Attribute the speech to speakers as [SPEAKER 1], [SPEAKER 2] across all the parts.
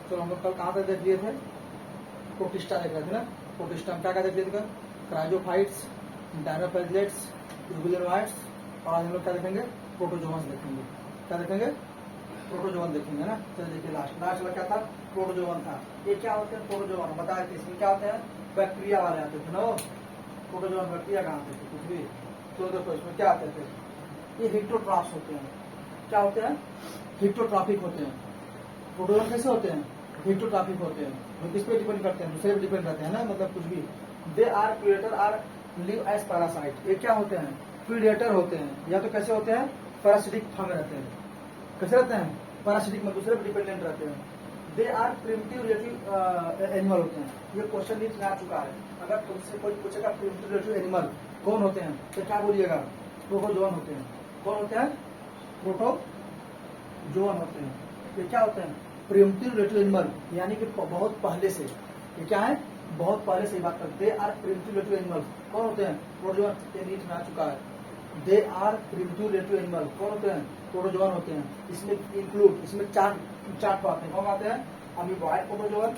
[SPEAKER 1] चलो हम लोग कल कहाँ तक देख लिए थे, प्रोटिस्टा देख रहे थे ना। प्रोटिस्टा में क्या क्या देख लिए थे, क्राइजोफाइट्स, डायनोफेजिलेट्स, यूबिलिनोइड्स, और आज हम लोग क्या देखेंगे, प्रोटोजोअन्स देखेंगे। क्या देखेंगे, प्रोटोजोअन देखेंगे ना। चलिए देखिए लास्ट वाला क्या था, प्रोटोजोअन था। ये क्या होते हैं प्रोटोजोअन, बताया कि इसमें क्या होते हैं, बैक्टीरिया वाले आते थे ना। प्रोटोजोअन बैक्टीरिया कहाँ आते थे, कुछ भी। तो देखो इसमें क्या आते थे, ये हिट्रोट्राफ्स होते हैं। क्या होते हैं, हिट्रोट्राफिक होते हैं। प्रोटोजोन कैसे होते हैं, हिट्रोट्राफिक होते हैं। वो किस पे डिपेंड करते हैं, दूसरे पे डिपेंड रहते हैं ना, मतलब कुछ भी। They are predator or live as parasite. ये क्या होते हैं, प्रीडेटर होते हैं, या तो कैसे होते हैं, पैरासिटिक फॉर्म में रहते हैं। कैसे रहते हैं, पैरासिटिक में दूसरे पर डिपेंडेंट रहते हैं। They are primitive relative animal होते हैं। ये क्वेश्चन नीट आ चुका है, अगर तुमसे कोई पूछेगा प्रिमिटिव रिलेटिव एनिमल कौन होते हैं, तो क्या बोलिएगा, प्रोटोजोअन होते हैं। कौन होते हैं, प्रोटोजोअन होते हैं। ये क्या होते हैं, प्रिमिटिव रिलेटिव एनिमल, यानी कि बहुत पहले से। ये क्या है, बहुत पहले से बात करते। They are primitive relative animal कौन होते हैं, प्रोटोजोअन। ये नीट में आ चुका है। They are primitive relative animal कौन होते हैं, प्रोटोजोअन होते हैं। इसमें इंक्लूड, इसमें चार आते हैं। कौन आते हैं, अमीबॉइड प्रोटोजोअन,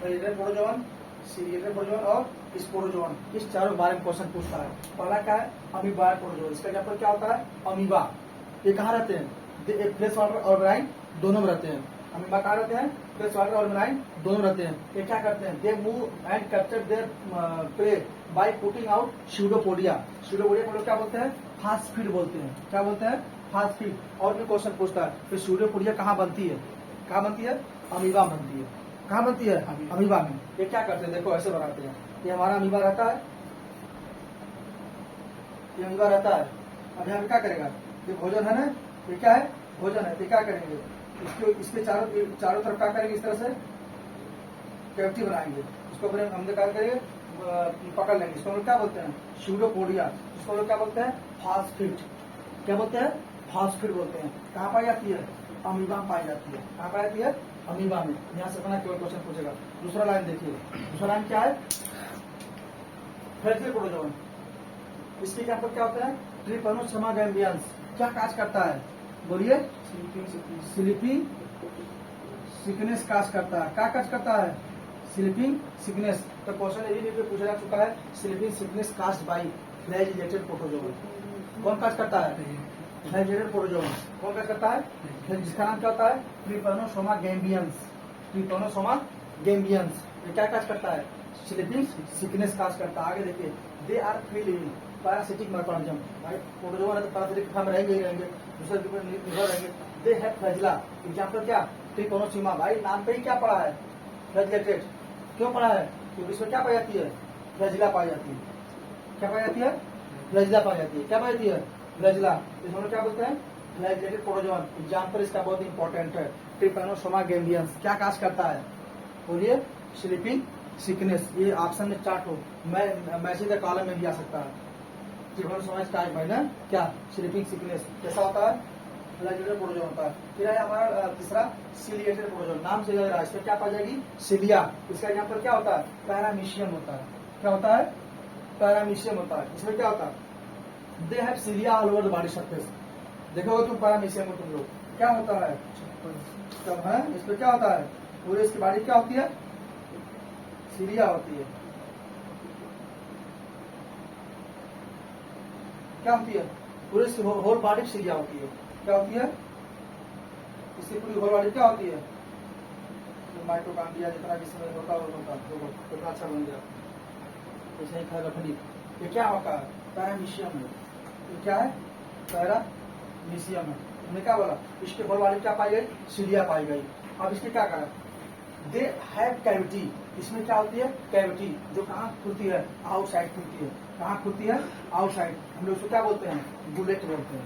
[SPEAKER 1] प्रोटोजोअन, सीरिएटेड प्रोटोजोअन और स्पोरोजोअन। इस चारों के बारे में क्वेश्चन पूछता है। पहला क्या है, अमीबॉइड प्रोटोजोअन। इसका एग्जांपल क्या होता है, अमीबा। ये कहाँ रहते हैं, फ्रेश वाटर और मेराइन दोनों में रहते हैं। अमीबा कहाँ रहते हैं, फ्रेश वाटर और मेराइन दोनों रहते हैं। ये क्या करते हैं, they move and capture there pray by putting out pseudopodia. Pseudopodia को लोग क्या बोलते हैं, फास्ट फीड बोलते हैं। क्या बोलते हैं, फास्ट फीड। और भी क्वेश्चन पूछता है, फिर स्यूडोपोडिया कहाँ बनती है, कहाँ बनती है, अमीबा बनती है। कहाँ बनती है, अमीबा में। ये क्या करते हैं, देखो ऐसे बनाते हैं। ये हमारा अमीबा रहता है, ये अमीबा रहता है। अब यहाँ पे क्या करेगा, ये भोजन है ना, ये क्या है, भोजन है। ये क्या करेंगे, इसके चारों तरफ क्या करेंगे, इस तरह से कैविटी बनाएंगे। इसको हम क्या करेंगे, पकड़ लेंगे। इसको हम लोग क्या बोलते हैं, स्यूडोपोडिया। इसको लोग क्या बोलते हैं, फास्फिड। क्या बोलते हैं, फास्फिड बोलते हैं। कहाँ पाई जाती है, अमीबा में पाई जाती है। कहाँ पाई जाती है, अमीबा में। यहाँ से अपना केवल क्वेश्चन पूछेगा। दूसरा लाइन देखिए, दूसरा लाइन क्या है, फ्लैजेलेटेड प्रोटोजोअन। इसके एग्जांपल क्या होता है, ट्रिपैनोसोमा गैम्बियंस। क्या काज करता है, बोलिए, स्लीपिंग सिकनेस काज करता है। क्या काज करता है, स्लीपिंग सिकनेस। तो क्वेश्चन यही पूछा जा चुका है, sleeping sickness caused by flagellated protozoan. कौन काज करता है, फ्लैजेलेटेड प्रोटोजोअन। कौन काज करता है, जिसका नाम क्या होता है, ट्रिपैनोसोमा गैम्बियंस। Trypanosoma gambiense. ये क्या काज करता है, स्लीपिंग सिकनेस काज करता है। आगे देखिए, they are field parasitic mechanism. भाई प्रोटोजोअन है तो पैरासिटिक फॉर्म रहेंगे ही रहेंगे, दूसरे के ऊपर निर्भर रहेंगे। They have flagella. एग्जांपल क्या, ट्रिपैनोसोमा। भाई नाम पे ही क्या पड़ा है, फ्लैजिलेटेड। क्यों पड़ा है, क्योंकि इसमें क्या पाई जाती है, फ्लैजिला पाई जाती है। क्या पाई जाती है, फ्लैजिला पाई जाती है। क्या पाई जाती है, फ्लैजिला। इसमें क्या बोलते हैं, फ्लैजिलेटेड प्रोटोजोअन। एग्जांपल इसका बहुत इंपॉर्टेंट है, ट्रिपैनोसोमा गैम्बियंस। क्या काज करता है, बोलिए, स्लीपिंग सिकनेस। ये ऑप्शन में चार्ट हो, मैसेज द कॉलम में भी आ सकता है। ट्रिपैनोसोमा टाइप है ना, क्या, स्लीपिंग सिकनेस। कैसा होता है, फ्लैजिलेटेड प्रोटोजोअन होता है। फिर है हमारा तीसरा, सीलिएटेड प्रोटोजोअन। नाम से लग रहा है, इसमें क्या पाई जाएगी, सिलिया। इसका एग्जांपल क्या होता है, पैरामीशियम होता है। क्या होता है, पैरामीशियम होता है। इसमें क्या होता है, they have cilia all over the body surface. देखोगे तुम पैरामीशियम को, तुम लोग क्या होता है, तब है इसमें क्या होता है, पूरे इसकी बॉडी क्या होती है, सिलिया होती है। क्या होती है, पूरे इसकी होल बॉडी सिलिया होती है। क्या होती है, इसकी पूरी होल बॉडी क्या होती है, माइटोकॉन्ड्रिया जितना जिसमें होता है, कितना अच्छा बन गया। ऐसे ही खंडी। ये क्या होता है, पैरामीशियम है। ये क्या है, पैरामीशियम है। हमने क्या बोला, इसके होल बॉडी क्या पाई गई, सिलिया पाई गई। अब इसके क्या करा, दे हैव कैविटी। इसमें क्या होती है, कैविटी, जो कहाँ खुलती है, आउटसाइड खुलती है। कहाँ खुलती है, आउटसाइड। हम लोग उसको क्या बोलते हैं, बुलेट बोलते हैं।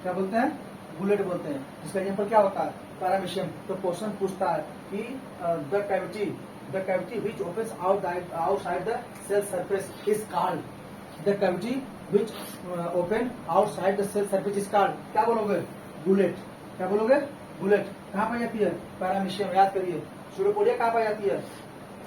[SPEAKER 1] क्या बोलते हैं, बुलेट बोलते हैं। इसका एग्जांपल क्या होता है, पैरामीशियम। तो क्वेश्चन पूछता है कि the cavity which opens outside the cell surface is called, the cavity which open outside the cell surface is called, क्या बोलोगे, बुलेट। क्या बोलोगे, बुलेट। कहाँ पाई जाती है, पैरामीशियम। याद करिए, स्यूडोपोडिया कहाँ पाई जाती है,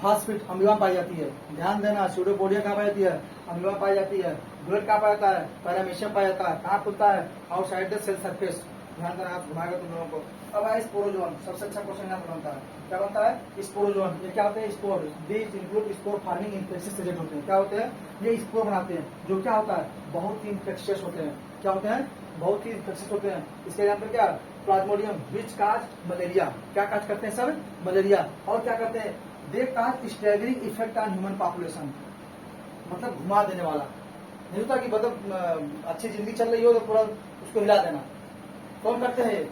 [SPEAKER 1] फास्फिड अमीबा पाई जाती है। ध्यान देना, स्यूडोपोडिया कहाँ पाई जाती है, अमीबा पाई जाती है। बुलेट कहाँ पाया जाता है, पैरामीशियम पाया जाता है। कहाँ खुलता है, आउटसाइड द सेल सरफेस। ध्यान देना, आप घुमाएगा तुम लोगों को। अब है स्पोरोजोन, सबसे अच्छा क्वेश्चन यहाँ पे बनता है। क्या बनता है? स्पोरोजोन। ये क्या होते हैं? Spore. These include spore farming infectious agent होते हैं। क्या होते हैं? ये स्पोर बनाते हैं, जो क्या होता है? बहुत ही इन्फेक्शियस होते हैं। क्या होते हैं? बहुत ही इन्फेक्शियस होते हैं। इसके एग्जाम्पल क्या? प्लाज्मोडियम, विच काज मलेरिया। क्या काज करते हैं सर? मलेरिया। और क्या करते हैं? They cause staggering effect on human population, मतलब घुमा देने वाला। नहीं होता कि मतलब अच्छी जिंदगी चल रही हो तो पूरा उसको हिला देना। कौन करते हैं?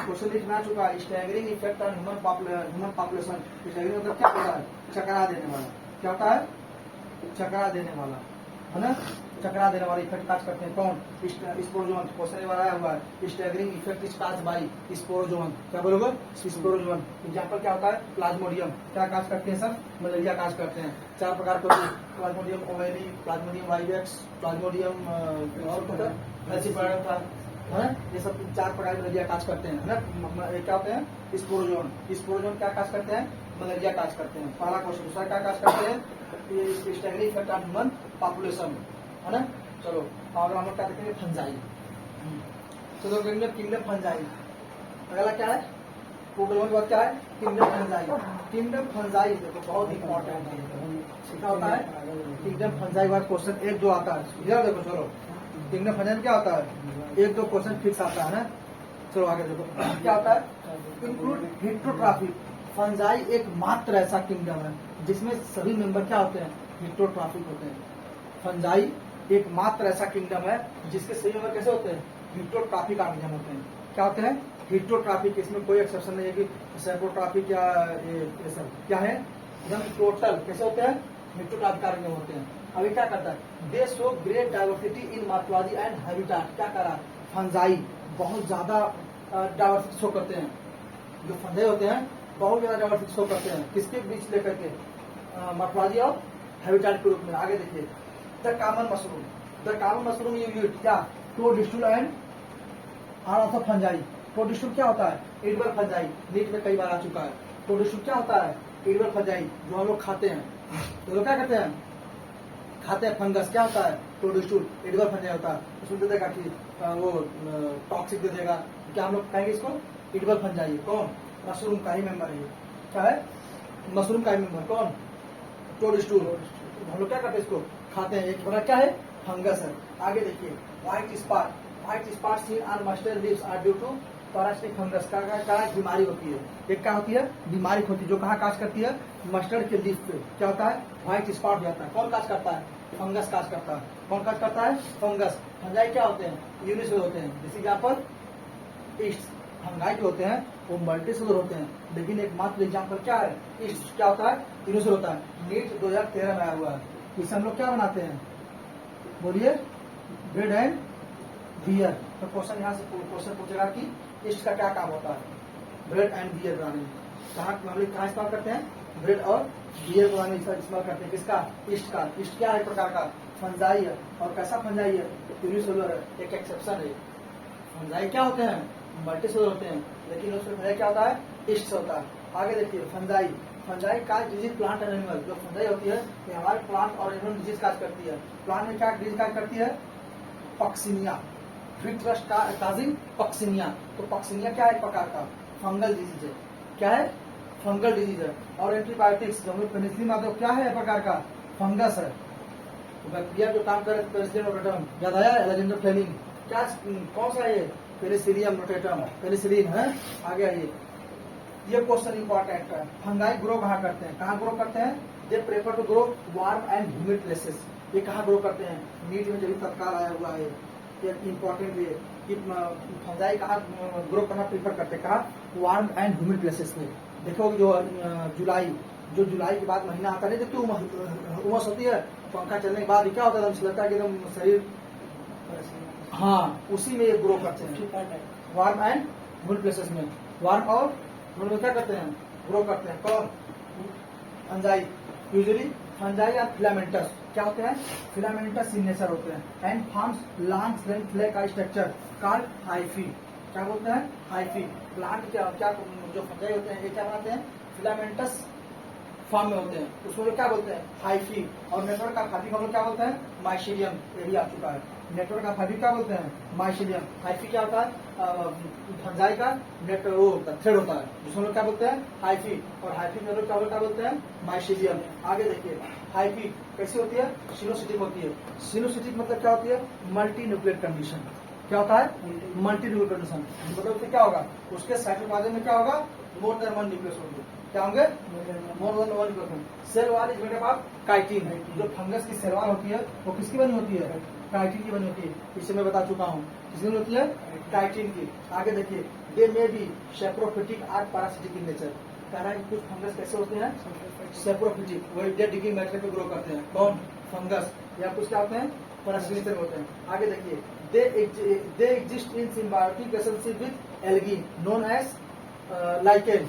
[SPEAKER 1] क्वेश्चन लिखना चुका, staggering effect on human population. Staggering मतलब क्या होता है? चकरा देने वाला। क्या होता है? चकरा देने वाला, है ना? चकरा देने वाला इफेक्ट काज करते हैं। कौन? स्पोरोजोन। क्वेश्चन में आया हुआ है, staggering effect is cause by sporozoan. क्या बोलोगे? स्पोरोजोन। एग्जाम्पल क्या होता है? प्लाज्मोडियम। क्या काज करते हैं सर? मलेरिया काज करते हैं। 4 प्रकार के Plasmodium ovary, Plasmodium vivax, Plasmodium और है, ये सब 4 प्रकार के मलेरिया काज करते हैं, है ना? क्या होते हैं? स्पोरोजोन। स्पोरोजोन क्या काज करते हैं? मलेरिया काज करते हैं। पहला क्वेश्चन। दूसरा क्या काज करते हैं? Staggering effect on human population, है ना? चलो और हम लोग क्या देखेंगे? फंजाई। चलो किंगडम फंजाई। अगला क्या है? प्रोग्राम के बाद क्या है? Kingdom fungi. किंगडम फंजाई देखो बहुत इंपॉर्टेंट है। क्या होता है? किंगडम फंजाई बाद क्वेश्चन 1-2 आता है। इधर देखो, चलो किंगडम फंजाई में क्या होता है? 1-2 क्वेश्चन फिक्स आता है ना। चलो आगे देखो क्या होता है? Include heterotrophic. फंजाई एक मात्र ऐसा किंगडम है जिसमें सभी मेंबर क्या होते हैं? हेट्रोट्रॉफिक होते हैं। फंजाई एक मात्र ऐसा किंगडम है जिसके सभी मेंबर कैसे होते हैं? हेट्रोट्रॉफिक ऑर्गेनिज्म होते हैं। क्या होते हैं? हेट्रोट्रॉफिक। इसमें कोई एक्सेप्शन नहीं है कि सेप्रोट्रॉफिक या ये सब क्या है, एकदम टोटल कैसे होते हैं? हेट्रोट्रॉफिक ऑर्गेनिज्म होते हैं। अभी क्या करता है? दे show great diversity in morphology and habitat. क्या करा? फंजाई बहुत ज्यादा डाइवर्सिटी शो करते हैं। जो फंजाई होते हैं बहुत ज्यादा डाइवर्सिटी शो करते हैं। किसके बीच लेकर के? मॉर्फोलॉजी और हैबिटेट के रूप में। आगे देखिए, the common mushroom. The common mushroom unit क्या? टोडस्टूल एंड आर ऑफ फंजाई। टोडस्टूल क्या होता है? Edible fungi. नीट में कई बार आ चुका है। टोडस्टूल क्या होता है? एडिबल फंजाई, जो हम लोग खाते हैं। तो लोग क्या करते हैं? खाते हैं फंगस। क्या होता है? टोडस्टूल एडिबल फंजाई होता है। उसमें दे देगा कि वो टॉक्सिक दे देगा। क्या हम लोग खाएंगे इसको? Edible fungi. कौन? मशरूम का ही मेंबर है। क्या है? मशरूम का ही मेंबर। कौन? टोडस्टूल। हम लोग क्या करते हैं? इसको खाते हैं। एक बड़ा क्या है? फंगस है। आगे देखिए, white spot. White spot seen on mustard leaves are due to parasitic fungus. का बीमारी होती है। एक क्या होती है? बीमारी होती है जो कहाँ काज करती है? मस्टर्ड के लीफ पे। क्या होता है? व्हाइट स्पॉट हो जाता है। कौन काज करता है? फंगस काज करता है। कौन काज करता है? फंगस। फंजाई क्या होते हैं? यूनिसेलुलर होते हैं। जैसे यहाँ पर ईस्ट फंगाई जो होते हैं वो मल्टीसेलुलर होते हैं, लेकिन एक मात्र एग्जाम्पल क्या है? ईस्ट क्या होता है? यूनिसेलुलर होता है। नीट 2013 में आया हुआ है। इसे हम लोग क्या बनाते हैं? बोलिए, ब्रेड एंड बियर। तो क्वेश्चन यहाँ से क्वेश्चन पूछेगा कि ईस्ट का क्या काम होता है? ब्रेड एंड बियर बनाने में। हम लोग कहाँ इस्तेमाल करते हैं? ब्रेड और बियर बनाने में इस्तेमाल करते हैं। किसका? ईस्ट का। ईस्ट क्या है? एक प्रकार का फंजाई है। और कैसा फंजाई है? यूनिसेलुलर है। एक एक्सेप्शन है। फंजाई क्या होते हैं? मल्टीसेलुलर होते हैं, लेकिन उसमें फंजाई क्या होता है? ईस्ट से होता है। आगे देखिए, फंजाई। फंजाई का डिजीज प्लांट एंड एनिमल। जो फंजाई होती है ये हमारे प्लांट और एनिमल डिजीज काज करती है। प्लांट में क्या डिजीज काज करती है? पक्सिनिया। Fit causing Puccinia. तो पक्सिनिया क्या है? एक प्रकार का फंगल डिजीज है। क्या है? फंगल डिजीज है। और एंटीबायोटिक्स जो हमें पेनिसिलिन आते क्या है? प्रकार का फंगस है। तो बैक्टीरिया जो काम करे पेनिसिलिन रोटेटम, याद आया? Alexander Fleming. क्या कौन सा है? पेनिसिलियम रोटेटम, पेनिसिलिन है। आगे आइए, ये क्वेश्चन इंपॉर्टेंट है। फंगाई ग्रो कहाँ करते हैं? कहाँ ग्रो करते हैं? They prefer to grow warm and humid places. ये कहाँ ग्रो करते हैं? नीट में जब तत्काल आया हुआ है, ये इंपॉर्टेंट है कि फंगाई कहाँ ग्रो करना प्रेफर करते हैं? कहाँ? वार्म एंड ह्यूमिड प्लेसेस में। देखो जो जुलाई के बाद महीना आता नहीं, देखते उमस होती है, पंखा चलने के बाद क्या होता है? लगता है कि एकदम शरीर, हाँ, उसी में ये ग्रो करते हैं। वार्म एंड ह्यूमिड प्लेसेस में। वार्म और ह्यूमिड क्या करते हैं? ग्रो करते हैं। कौन? फंजाई। यूजुअली फंजाई या फिलामेंटस क्या होते हैं? फिलामेंटस इन नेचर होते हैं and forms long slim flake का स्ट्रक्चर कॉल्ड हाइफी। क्या बोलते हैं? हाइफी। प्लांट क्या जो फंजाई होते हैं ये क्या बनाते हैं? फिलामेंटस फॉर्म में होते हैं, उसको क्या बोलते हैं? हाइफी। और नेटवर्क का खाती को क्या बोलते हैं? माइसीडियम। ये भी आ चुका है। नेटवर्क ऑफ हाइफी क्या बोलते हैं, माइसीलियम। हाइफी क्या होता है, फंजाई का नेटवर्क वो होता है, थ्रेड होता है, जिसको हम लोग क्या बोलते हैं हाइफी, और हाइफी में लोग क्या बोलते हैं माइसीलियम। आगे देखिए हाइफी कैसी होती है, सिनोसिटिक होती है। सिनोसिटिक मतलब क्या होती है, मल्टी न्यूक्लियर कंडीशन। क्या होता है, मल्टी न्यूक्लियर कंडीशन, मतलब उससे क्या होगा, उसके साइटोप्लाज्म में क्या होगा, मोर देन वन न्यूक्लियस होंगे। क्या होंगे, more than one nucleus. Cell wall is made up of chitin. जो फंगस की सेल वॉल होती है वो किसकी बनी होती है, काइटिन की बनी होती है। इसे मैं बता चुका हूँ, किसकी बनी होती है, काइटिन की। आगे देखिए दे मे बी सेप्रोफिटिक और पैरासिटिक इन नेचर। कह रहा है कि कुछ फंगस कैसे होते हैं, सेप्रोफिटिक, वही डेड डिगिंग मैटर पे ग्रो करते हैं। कौन, फंगस, या कुछ क्या होते हैं, पैरासिटिक होते हैं। आगे देखिए they exist in symbiotic relationship with algae known as lichen।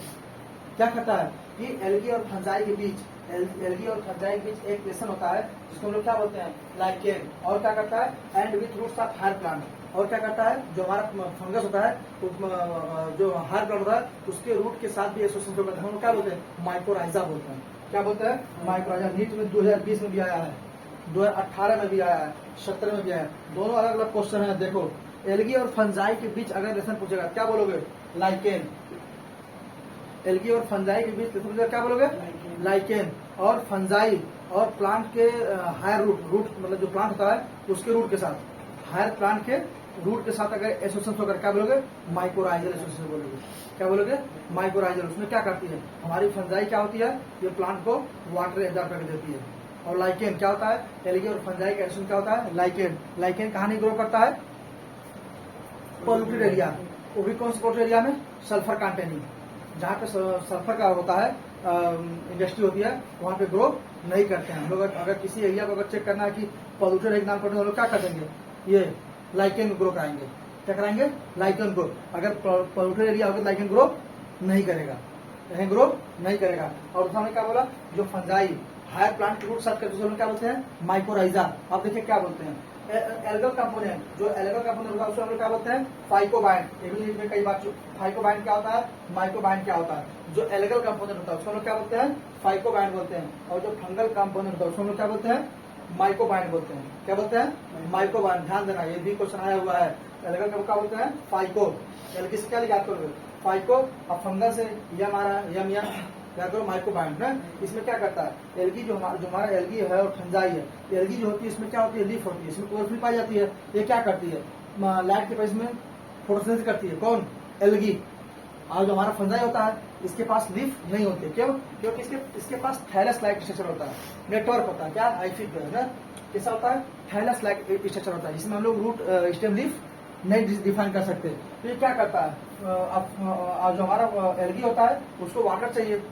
[SPEAKER 1] क्या करता है कि एल्गी और फंजाई के बीच, एल्गी और फंजाई के बीच एक रिलेशन होता है जिसको हम लोग क्या बोलते हैं, लाइकेन। और क्या करता है, and with roots of higher plant. और क्या करता है, जो हमारा फंगस होता है, जो हायर प्लांट होता है उसके रूट के साथ भी एसोसिएशन करते हैं। हम लोग क्या बोलते हैं, माइकोराइजा बोलते हैं। क्या बोलते हैं, माइकोराइजा। नीट में 2020 में भी आया है, 2018 में भी आया है, 17 में भी आया है। दोनों अलग अलग क्वेश्चन है। देखो एल्गी और फंजाई के बीच अगर रिलेशन पूछेगा क्या बोलोगे, लाइकेन। एल्गी और फंजाई के बीच रिलेशन क्या बोलोगे, लाइकेन। और फंजाई और प्लांट के हायर रूट मतलब जो प्लांट होता है उसके रूट के साथ, हायर प्लांट के रूट के साथ अगर एसोसिएशन होकर क्या बोलोगे, माइकोराइजल एसोसिएशन बोलोगे। क्या बोलोगे, माइकोराइजल। उसमें क्या करती है, हमारी फंजाई क्या होती है, ये प्लांट को वाटर एब्जॉर्ब करके देती है। और लाइकेन क्या होता है, एल्गी और फंजाई का एसोसिएशन क्या होता है, लाइकेन। लाइकेन कहाँ नहीं ग्रो करता है, पोल्यूटेड एरिया। वो भी कौन से पोल्यूटेड एरिया में, सल्फर कंटेनिंग, जहाँ पे सल्फर का होता है इंडस्ट्री होती है, वहाँ पे ग्रो नहीं करते हैं हम लोग। अगर किसी एरिया को अगर चेक करना है कि पोल्यूटेड है नाम पड़ने, लोग क्या कर देंगे, ये लाइकेन ग्रो कराएंगे। क्या कराएंगे, लाइकेन ग्रो। अगर पोल्यूटेड एरिया होगा लाइकेन ग्रो नहीं करेगा, ग्रो नहीं करेगा। और दूसरा क्या बोला, जो फंजाई हायर प्लांट रूट साथ करते हैं क्या बोलते हैं, माइकोराइजा। अब देखिए क्या बोलते हैं, एल्गल कंपोनेंट, जो एल्गल कंपोनेंट होता है उसको हम लोग क्या बोलते हैं, फाइकोबाइंड। ये भी में कई बार फाइकोबाइंड क्या होता है, माइकोबाइंड क्या होता है। जो एल्गल कंपोनेंट होता है उसको हम लोग क्या बोलते हैं, फाइकोबाइंड बोलते हैं। और जो फंगल कंपोनेंट होता है उसको हम लोग क्या बोलते हैं, माइकोबाइंड बोलते हैं। क्या बोलते हैं, माइकोबाइंड। ध्यान देना, ये भी क्वेश्चन आया हुआ है। एल्गल क्या बोलते हैं, फाइको। एल्गी से क्या याद करोगे, फाइको। और फंगल से यम आ रहा है, यम क्या करो, माइकोबाइंड है। इसमें क्या करता है, एल्गी जो हमारा एल्गी है और फंजाई है, एल्गी जो होती है इसमें क्या होती है, लीफ होती है, इसमें क्लोरोफिल पाई जाती है। ये क्या करती है, लाइट के पास में फोटोसिंथेसिस करती है। कौन, एल्गी। और जो हमारा फंजाई होता है इसके पास लीफ नहीं होती। क्यों, क्योंकि इसके पास थैलस लाइक स्ट्रक्चर होता है, नेटवर्क होता है। क्या, हाइफिक है ना, कैसा होता है, थैलस लाइक स्ट्रक्चर होता है, जिसमें हम लोग रूट स्टेम लीफ नहीं डिफाइन कर सकते। तो ये क्या करता है, जो हमारा एल्गी होता है उसको वाटर चाहिए,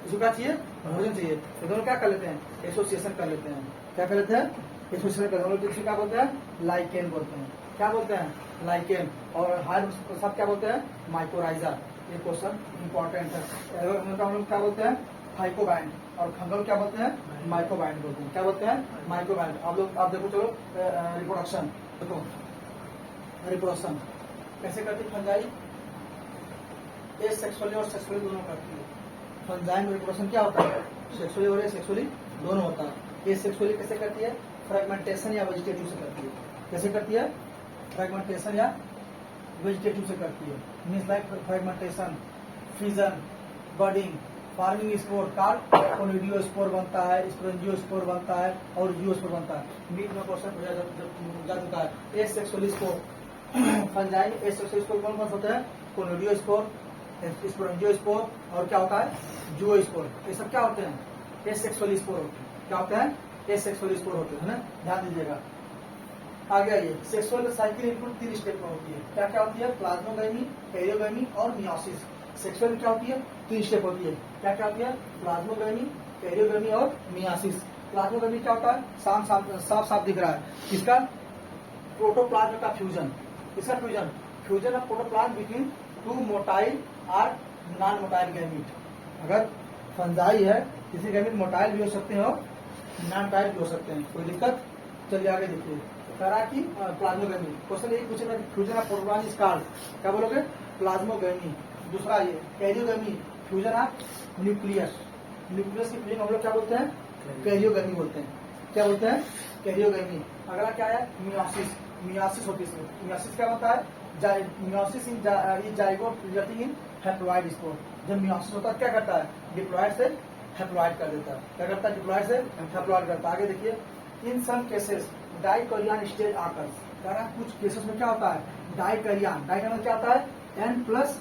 [SPEAKER 1] उसको क्या चाहिए, भोजन चाहिए। तो दोनों क्या कर लेते हैं, एसोसिएशन कर लेते हैं। क्या कर लेते हैं, एसोसिएशन कर लेते हैं। क्या बोलते हैं, लाइकेन बोलते हैं। क्या बोलते हैं, लाइकेन। और हायर सब क्या बोलते हैं, माइकोराइजा। ये क्वेश्चन इंपॉर्टेंट है। हम लोग क्या बोलते हैं, फाइकोबाइंड। और फंगल क्या बोलते हैं, माइकोबाइंड बोलते हैं। क्या बोलते हैं, माइकोबाइंड। आप लोग आप देखो, चलो रिप्रोडक्शन देखो, रिप्रोडक्शन कैसे करती है फंजाई, सेक्सुअली और सेक्सुअली दोनों करती है। फंजाई में रिप्रोडक्शन क्या होता है, सेक्सुअली और सेक्सुअली दोनों होता है। ये सेक्सुअली कैसे करती है, फ्रेगमेंटेशन या वेजिटेटिव से करती है। कैसे करती है, फ्रेगमेंटेशन या वेजिटेटिव से करती है। Means like fragmentation, fission, budding, forming spore, कार्पोनिडियो स्पोर बनता है, स्पोरेंजियो स्पोर बनता है और जियो स्पोर बनता है। मीट में क्वेश्चन जा चुका है। ए सेक्सुअली स्पोर, फंजाई में ए सेक्सुअली स्पोर कौन कौन होते हैं, कोनिडियो स्पोर, स्पोरेंजियो स्पोर और क्या होता है, जियो स्पोर। ये सब क्या होते हैं, एसेक्सुअली स्पोर होते हैं। क्या होते हैं, एसेक्सुअली स्पोर होते हैं ना, ध्यान दीजिएगा। आगे आइए, सेक्सुअल साइकिल इनपुट 3 स्टेप में होती है। क्या क्या होती है, प्लाज्मोगामी, कैरियोगामी और मियोसिस। सेक्सुअल क्या होती है, 3 स्टेप होती है। क्या क्या होती है, प्लाज्मोगामी, कैरियोगामी और मियोसिस। प्लाज्मोगामी क्या होता है, साफ साफ दिख रहा है, इसका प्रोटोप्लाज्म का फ्यूजन। इसका fusion of protoplasm between 2 motile और नॉन मोटाइल गैमीट। अगर फंजाई है, किसी गैमीट मोटाइल भी हो सकते हैं और नॉन मोटाइल भी हो सकते हैं, कोई दिक्कत। चलिए आगे देखिए, करा कि प्लाज्मोगैमी। क्वेश्चन यही पूछेगा कि fusion of protoplasm is called, क्या बोलोगे, प्लाज्मोगैमी। दूसरा ये karyogamy, fusion of nucleus. Nucleus की फ्यूजन हम लोग क्या बोलते हैं, कैरियोगैमी बोलते हैं। क्या बोलते हैं, कैरियोगैमी। अगला क्या है, मियोसिस। मियोसिस होती है। मियोसिस क्या होता है? Meiosis in zygote resulting in haploid spore. जब मियोसिस होता है क्या करता है? डिप्लॉइड से हैप्लॉइड कर देता है। क्या करता है? डिप्लॉइड से हैप्लॉइड करता है। आगे देखिए, in some cases dikaryon stage occurs. कुछ केसेस में क्या होता है? डाइकैरियन। डाइकैरियन क्या होता है? n plus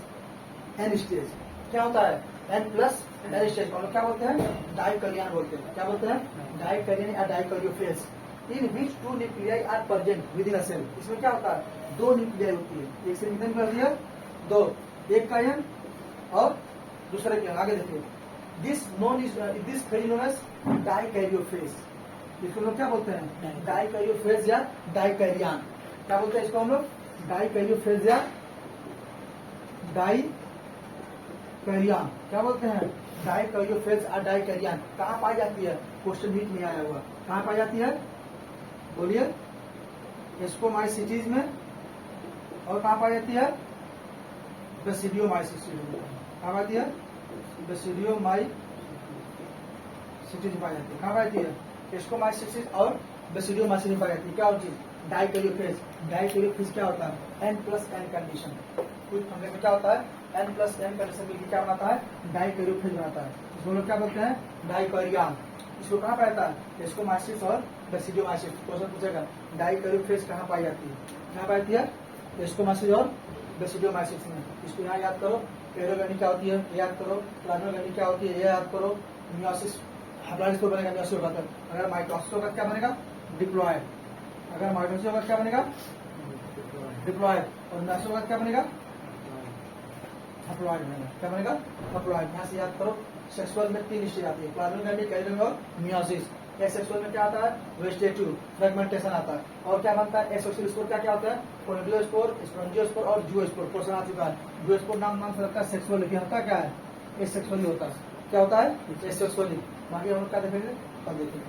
[SPEAKER 1] n stage. क्या होता है? n प्लस n स्टेज को हम लोग क्या बोलते हैं? डाइकैरियन बोलते हैं। क्या बोलते हैं? डाइकैरियन या dikaryophase. In which two nuclei are present within a cell. इसमें क्या होता है? दो न्यूक्लियाई होती है। एक से कितनी होती है? दो। एक का n और दूसरे के n। आगे देखिए, दिस फेनोमेनन डाइकैरियोफेज। इसको लोग क्या बोलते हैं? डाइकैरियोफेज या डाइकैरियन। क्या बोलते हैं इसको हम लोग? डाइकैरियोफेज या डाइकैरियन। क्या बोलते हैं? डाइकैरियोफेज या डाइकैरियन। कहाँ पाई जाती है? क्वेश्चन बीच में आया हुआ। कहाँ पाई जाती है? बोलिए। एस्कोमाइसिटीज में। और कहाँ पाई जाती है? बेसिडियोमाइसिस में। कहाँ पाई जाती है? बेसिडियोमाइसिस पाई जाती है। कहाँ पाई जाती है? एस्कोमाइसिस और बेसिडियोमाइसिस पाई जाती है। क्या चीज? डाइकैरियोफेज। डाइकैरियोफेज क्या होता है? n plus n condition. कुछ फंगस में क्या होता है? n प्लस n कंडीशन मिलकर क्या बनाता है? डाइकैरियोफेज बनाता है। इसको लोग क्या बोलते हैं? डाइकैरियन। इसको कहाँ पाया जाता है? एस्कोमाइसिस और बेसिडियोमाइसिस। क्वेश्चन पूछेगा डाइकैरियोफेज कहाँ पाई जाती है? कहाँ पाई जाती है? एस्कोमाइसिस और बेसिडियोमाइसिस में। इसको यहाँ याद करो। पेरोगनी क्या होती है? ये याद करो। प्लाज्मोगनी क्या होती है? ये याद करो। मियोसिस हैप्लॉइड स्पोर बनेगा मियोसिस होगा। अगर माइटोसिस होगा क्या बनेगा? डिप्लॉइड। अगर माइटोसिस होगा क्या बनेगा? डिप्लॉइड। और मियोसिस होगा क्या बनेगा? हैप्लॉइड बनेगा। क्या बनेगा? हैप्लॉइड। यहाँ से याद करो। सेक्सुअल में 3 स्टेज आती है, प्लाज्मोगनी, कैरियोगनी और मियोसिस। एसेक्सुअल में क्या आता है? वेजिटेटिव फ्रेगमेंटेशन आता है। और क्या बनता है? एसेक्सुअल स्पोर क्या क्या होता है? फोलियोस्पोर, स्पोंजियोस्पोर और जूओस्पोर। क्वेश्चन आ चुका है। जूओस्पोर नाम से लगता है सेक्सुअल, लेकिन होता क्या है? एसेक्सुअली होता है। क्या होता है? एसेक्सुअली। बाकी हम लोग क्या देखेंगे? कल देखेंगे।